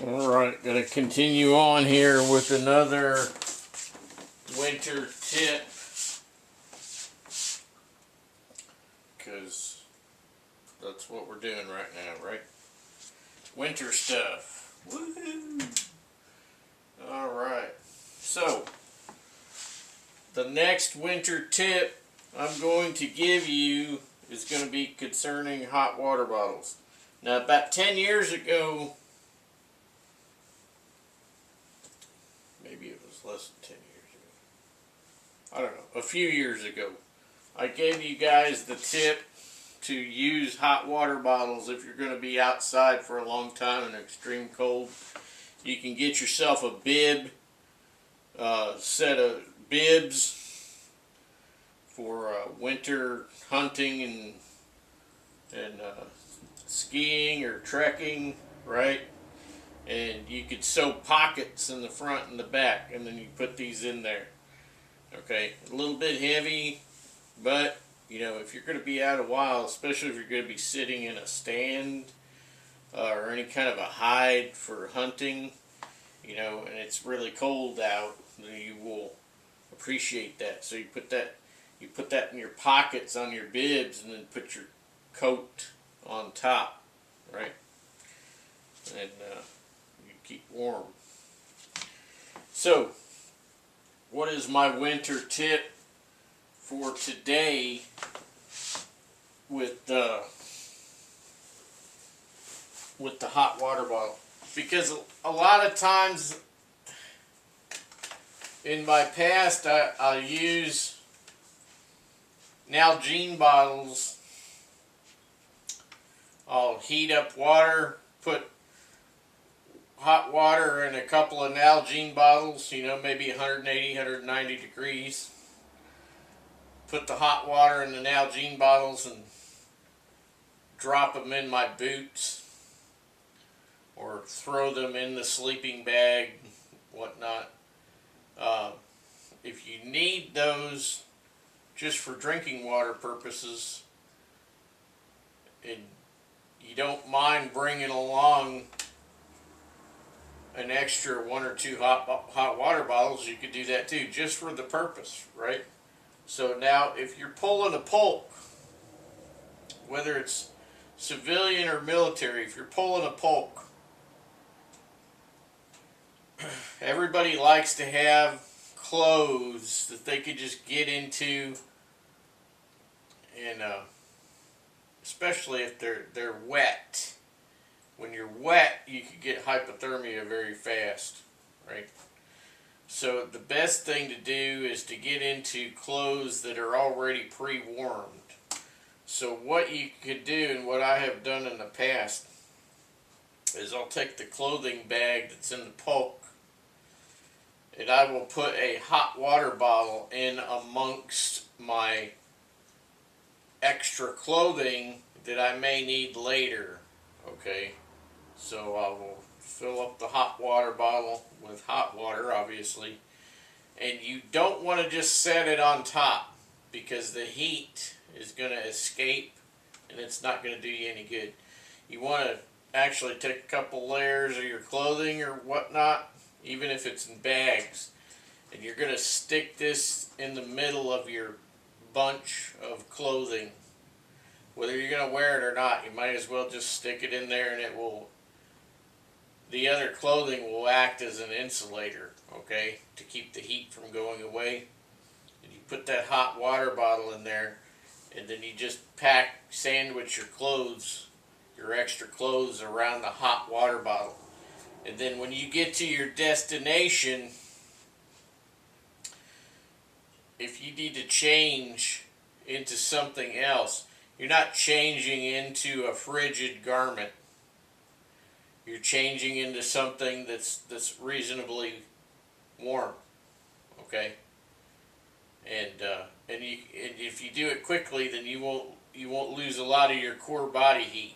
Alright, gonna continue on here with another winter tip, because that's what we're doing right now, right? Winter stuff. Woohoo! Alright, so the next winter tip I'm going to give you is going to be concerning hot water bottles. Now, about 10 years ago, maybe it was less than 10 years ago, I don't know, a few years ago, I gave you guys the tip to use hot water bottles if you're going to be outside for a long time in extreme cold. You can get yourself a bib, set of bibs for winter hunting and skiing or trekking, right? And you could sew pockets in the front and the back, and then you put these in there. Okay, a little bit heavy, but you know, if you're going to be out a while, especially if you're going to be sitting in a stand or any kind of a hide for hunting, you know, and it's really cold out, then you will appreciate that. So you put that in your pockets on your bibs, and then put your coat on top, right? And you keep warm. So, what is my winter tip for today with the hot water bottle? Because a lot of times in my past, I use Nalgene bottles. I'll heat up water, put hot water in a couple of Nalgene bottles, you know, maybe 180, 190 degrees. Put the hot water in the Nalgene bottles and drop them in my boots, or throw them in the sleeping bag, whatnot. If you need those just for drinking water purposes, and you don't mind bringing along an extra 1 or 2 hot water bottles, you could do that too, just for the purpose, right? So now, if you're pulling a polk, whether it's civilian or military, if you're pulling a polk, everybody likes to have clothes that they could just get into, and especially if they're wet. When you're wet, you can get hypothermia very fast, right? So the best thing to do is to get into clothes that are already pre-warmed. So what you could do, and what I have done in the past, is I'll take the clothing bag that's in the polk, and I will put a hot water bottle in amongst my extra clothing that I may need later, okay? So I will fill up the hot water bottle with hot water, obviously, and you don't want to just set it on top, because the heat is going to escape and it's not going to do you any good. You want to actually take a couple layers of your clothing or whatnot, even if it's in bags, and you're going to stick this in the middle of your bunch of clothing. Whether you're going to wear it or not, you might as well just stick it in there, and the other clothing will act as an insulator, okay, to keep the heat from going away. And you put that hot water bottle in there, and then you just sandwich your clothes, your extra clothes, around the hot water bottle. And then when you get to your destination, if you need to change into something else, you're not changing into a frigid garment. You're changing into something that's reasonably warm, okay? And if you do it quickly, then you won't lose a lot of your core body heat,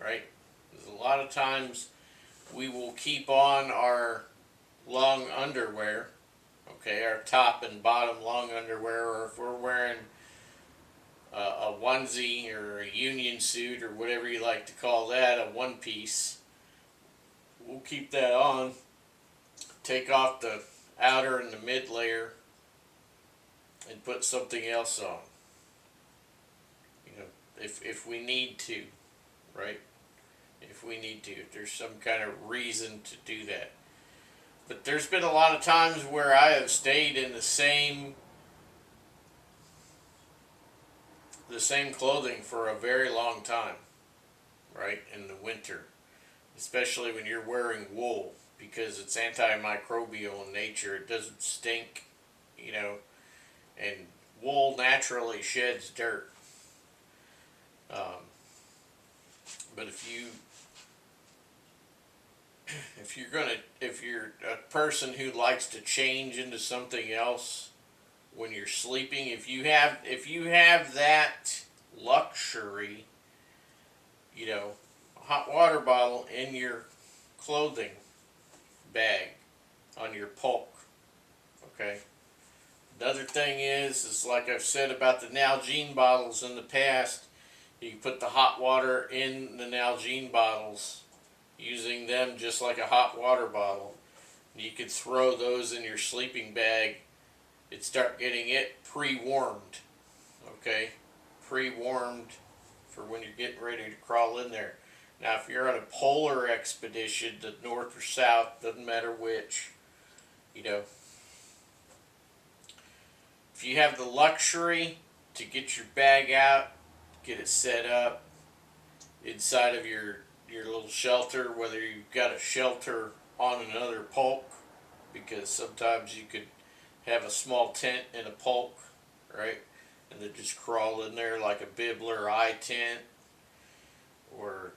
right? Because a lot of times we will keep on our long underwear, okay, our top and bottom long underwear, or if we're wearing a onesie or a union suit or whatever you like to call that, a one piece, we'll keep that on. Take off the outer and the mid layer and put something else on. You know, if we need to, right? If we need to, if there's some kind of reason to do that. But there's been a lot of times where I have stayed in the same clothing for a very long time, right? In the winter, especially when you're wearing wool, because it's antimicrobial in nature. It doesn't stink, you know, and wool naturally sheds dirt. But if you're a person who likes to change into something else when you're sleeping, if you have that luxury, you know, a hot water bottle in your clothing bag on your polk, okay? Another thing is like I've said about the Nalgene bottles in the past, you can put the hot water in the Nalgene bottles, using them just like a hot water bottle. You could throw those in your sleeping bag and start getting it pre-warmed, okay? Pre-warmed for when you're getting ready to crawl in there. Now, if you're on a polar expedition, the north or south, doesn't matter which, you know, if you have the luxury to get your bag out, get it set up inside of your little shelter, whether you've got a shelter on another polk, because sometimes you could have a small tent in a polk, right? And then just crawl in there like a Bibler eye tent, or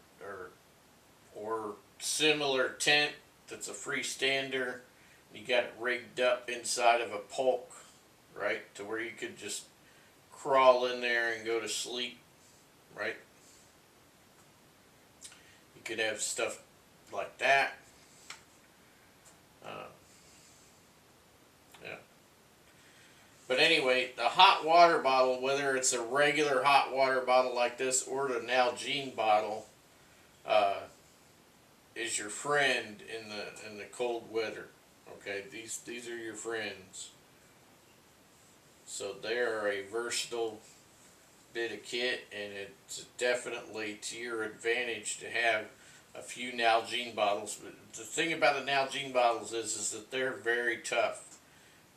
similar tent that's a freestander. You got it rigged up inside of a polk, right, to where you could just crawl in there and go to sleep, right? You could have stuff like that. Yeah. But anyway, the hot water bottle, whether it's a regular hot water bottle like this or the Nalgene bottle, is your friend in the cold weather. Okay, these are your friends. So they are a versatile bit of kit, and it's definitely to your advantage to have a few Nalgene bottles. But the thing about the Nalgene bottles is that they're very tough.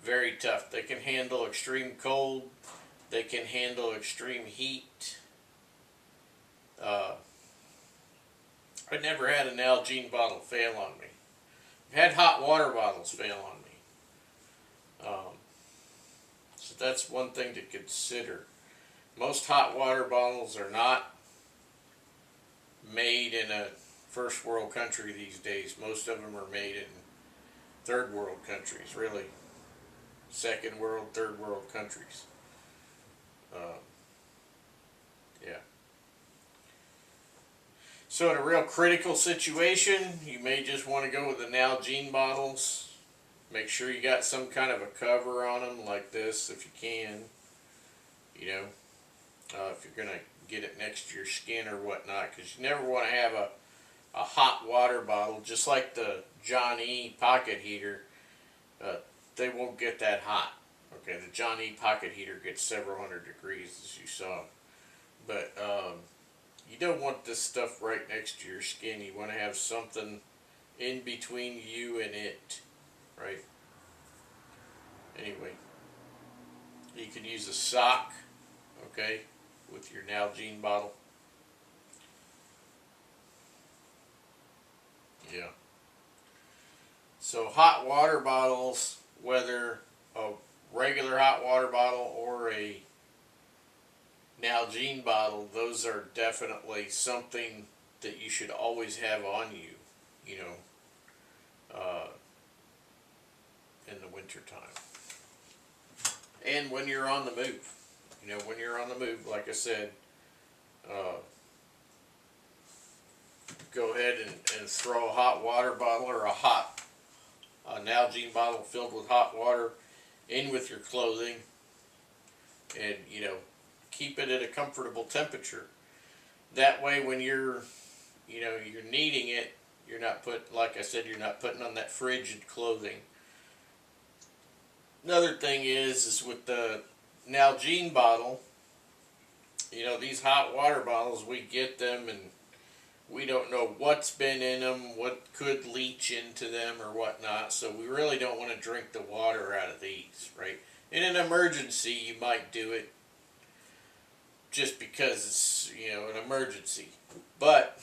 Very tough. They can handle extreme cold. They can handle extreme heat. I never had a Nalgene bottle fail on me. I've had hot water bottles fail on me. So that's one thing to consider. Most hot water bottles are not made in a first world country these days. Most of them are made in third world countries, really. Second world, third world countries. Yeah. So in a real critical situation, you may just want to go with the Nalgene bottles. Make sure you got some kind of a cover on them like this if you can. You know, if you're going to get it next to your skin or whatnot, because you never want to have a hot water bottle, just like the John E. pocket heater. They won't get that hot. Okay, the John E. pocket heater gets several hundred degrees, as you saw. But you don't want this stuff right next to your skin. You want to have something in between you and it, right? Anyway, you can use a sock, okay, with your Nalgene bottle. Yeah. So hot water bottles, whether a regular hot water bottle or a Nalgene bottle, those are definitely something that you should always have on you, you know, in the winter time. And when you're on the move, you know, when you're on the move, like I said, go ahead and throw a hot water bottle or a Nalgene bottle filled with hot water in with your clothing, and, you know, keep it at a comfortable temperature. That way when you're needing it, You're not putting, like I said, you're not putting on that frigid clothing. Another thing is with the Nalgene bottle, you know, these hot water bottles, we get them and we don't know what's been in them, what could leach into them or whatnot, so we really don't want to drink the water out of these, right? In an emergency, you might do it just because it's, you know, an emergency. But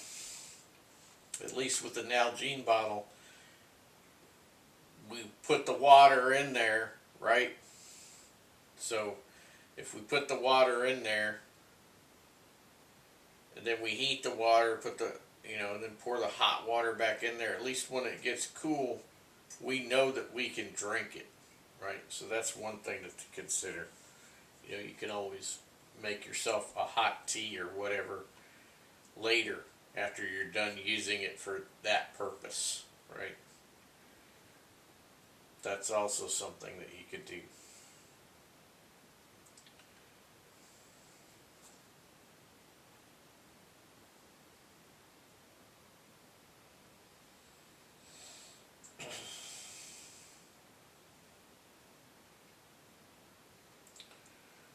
at least with the Nalgene bottle, we put the water in there, right? So if we put the water in there, and then we heat the water, put the, you know, and then pour the hot water back in there, at least when it gets cool, we know that we can drink it, right? So that's one thing to consider. You know, you can always make yourself a hot tea or whatever later after you're done using it for that purpose, right? That's also something that you could do.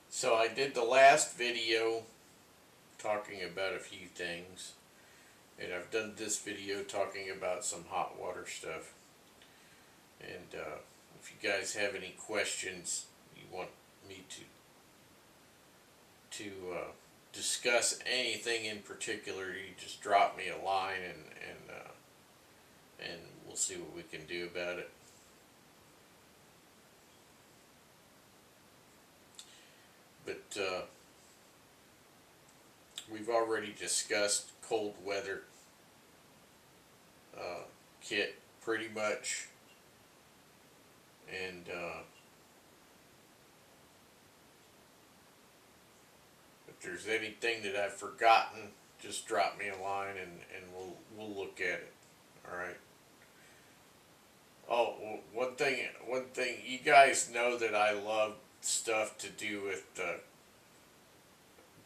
So I did the last video talking about a few things, and I've done this video talking about some hot water stuff. And if you guys have any questions you want me to discuss anything in particular, you just drop me a line and we'll see what we can do about it. But we've already discussed cold weather kit pretty much, and if there's anything that I've forgotten, just drop me a line and we'll look at it. All right. Oh, one thing, you guys know that I love stuff to do with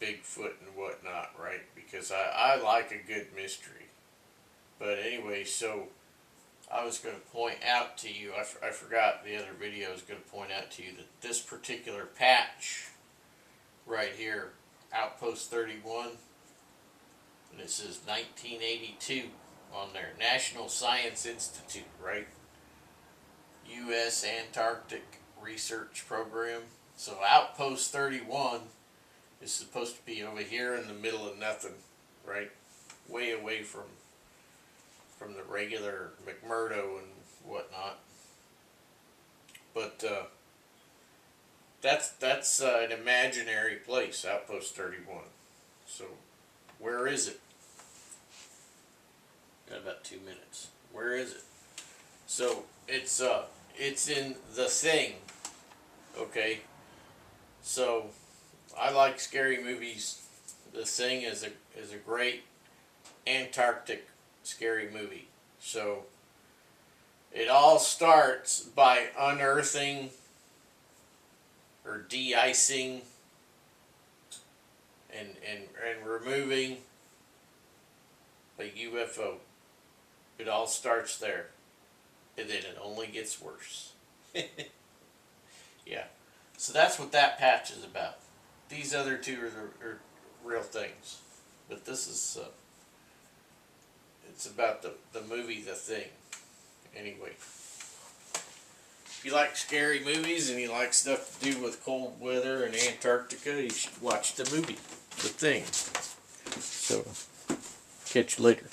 Bigfoot and whatnot, right? Because I like a good mystery. But anyway, so I was going to point out to you, I forgot the other video, I was going to point out to you that this particular patch right here, Outpost 31, and it says 1982 on there, National Science Institute, right? U.S. Antarctic Research Program. So Outpost 31 is supposed to be over here in the middle of nothing, right? Way away from the regular McMurdo and whatnot. But that's an imaginary place, Outpost 31. So where is it? Got about 2 minutes. Where is it? So it's in The Thing. Okay. So I like scary movies. The Thing is a great Antarctic scary movie. So it all starts by unearthing or de-icing and removing a UFO. It all starts there, and then it only gets worse. Yeah. So that's what that patch is about. These other two are real things, but this is it's about the movie The Thing. Anyway, if you like scary movies and you like stuff to do with cold weather and Antarctica, you should watch the movie The Thing. So, catch you later.